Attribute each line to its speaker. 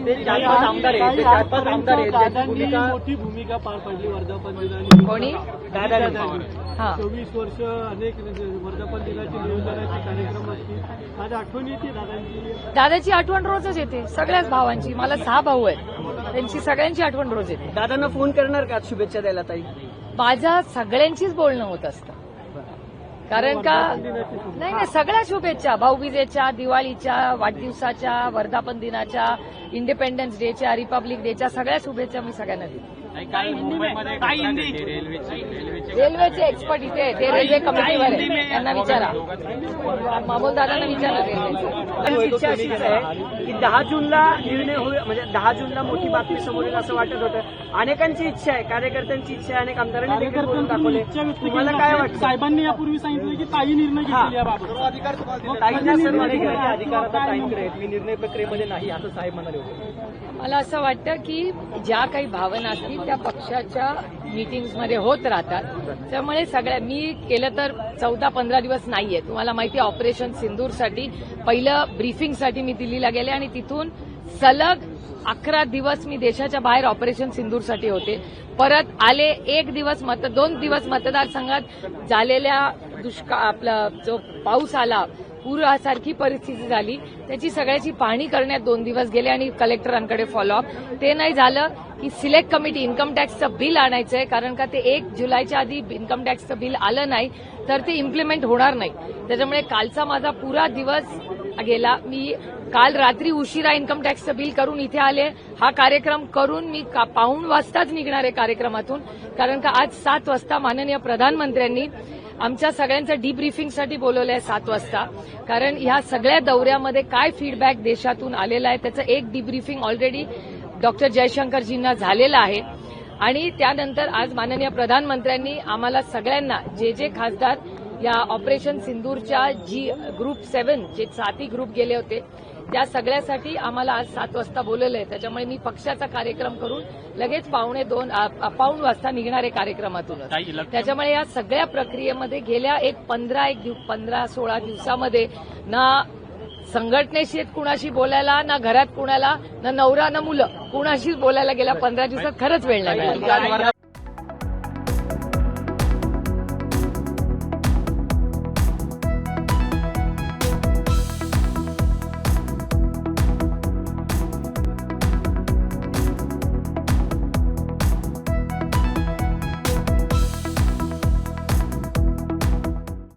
Speaker 1: ते 4-5 आमदार आहेत, ते 4-5 आमदार आहेत ज्यांची भूमिका
Speaker 2: मोठी भूमिका पार पडली वर्धापन दिनाची.
Speaker 3: कोणी?
Speaker 1: दादांनी.
Speaker 3: हा.
Speaker 2: 24 वर्ष अनेक वर्धापन दिनाची नियोजनाचे कार्यक्रम असतील. आज आठवण येते दादांची.
Speaker 3: दादाची आठवण रोजच येते, सगळ्याच भावांची. मला 6 भाऊ आहेत, त्यांची सगळ्यांची आठवण रोज येते.
Speaker 1: दादांना फोन करणार का शुभेच्छा द्यायला ताई?
Speaker 3: माझं सगळ्यांचीच बोलणं होत असतं, कारण का नाही सगळ्या शुभेच्छा, भाऊबीजेच्या, दिवाळीच्या, वाढदिवसाच्या, वर्धापन दिनाच्या, इंडिपेंडन्स डेच्या, रिपब्लिक डेच्या सगळ्या शुभेच्छा मी सगळ्यांना दिल्या. रेल्वेचे एक्सपर्ट इथे आहेत, ते रेल्वे कमिटीवर आहे, त्यांना विचारा, मामूलदारांना विचारा. रेल्वेचे
Speaker 1: इच्छा अशीच आहे की 10 जूनला निर्णय होईल, म्हणजे 10 जूनला मोठी बातमी समोर येईल असं वाटत होतं. अनेकांची इच्छा आहे, कार्यकर्त्यांची इच्छा आहे, अनेक आमदारांनी देखील बोलून दाखवले. तुम्हाला काय वाटतं?
Speaker 2: साहेबांनी यापूर्वी सांगितलं की ताई निर्णय घेतलेला याबाबत.
Speaker 1: ताईंना सर्व अधिकार आता ताईंकडे आहेत, मी निर्णय प्रक्रियेमध्ये नाही असं साहेब म्हणाले होते.
Speaker 3: मला असं वाटतं की ज्या काही भावना असतील त्या पक्षाच्या मीटिंग्समध्ये होत राहतात. त्यामुळे सगळ्या मी केलं तर 14-15 दिवस नाहीये. तुम्हाला माहिती आहे, ऑपरेशन सिंदूरसाठी पहिलं ब्रीफिंगसाठी मी दिल्लीला गेले आणि तिथून सलग 11 दिवस मी देशाच्या बाहेर ऑपरेशन सिंदूरसाठी होते. परत आले, 2 दिवस मतदारसंघात झालेल्या आपला जो पाऊस आला, पूरासारखी परिस्थिती झाली, त्याची सगळ्याची पाहणी करण्यात 2 दिवस गेले आणि कलेक्टरांकडे फॉलोअप. ते नाही झालं की सिलेक्ट कमिटी इन्कम टॅक्सचं बिल आणायचंय, कारण का ते 1 जुलैच्या आधी इन्कम टॅक्सचं बिल आलं नाही तर ते इम्प्लिमेंट होणार नाही. त्याच्यामुळे कालचा माझा पुरा दिवस गेला. मी काल रात्री उशिरा इन्कम टॅक्सचं बिल करून इथे आले. हा कार्यक्रम करून मी 5:15 वाजताच निघणार आहे कार्यक्रमातून, कारण का आज 7 वाजता माननीय प्रधानमंत्र्यांनी आमच्या सगळ्यांचं डीब्रीफिंगसाठी बोलवलं आहे 7 वाजता. कारण ह्या सगळ्या दौऱ्यामध्ये काय फीडबॅक देशातून आलेला आहे त्याचं एक डीब्रीफिंग ऑलरेडी डॉक्टर जयशंकरजींना झालेलं आहे. आणि त्यानंतर आज माननीय प्रधानमंत्र्यांनी आम्हाला सगळ्यांना जे खासदार या ऑपरेशन सिंदूरच्या जी ग्रुप 7 जे 7 ग्रुप गेले होते त्या सगळ्यासाठी आम्हाला आज 7 वाजता बोलवलं आहे. त्याच्यामुळे मी पक्षाचा कार्यक्रम करून लगेच 1:15 वाजता निघणार आहे कार्यक्रमातून. त्याच्यामुळे या सगळ्या प्रक्रियेमध्ये गेल्या 15-16 दिवसामध्ये ना संघटनेशी कुणाशी बोलायला, ना घरात कुणाला, ना नवरा ना मुलं कुणाशीच बोलायला गेल्या 15 दिवसात खरंच वेळ नाही मिळाला.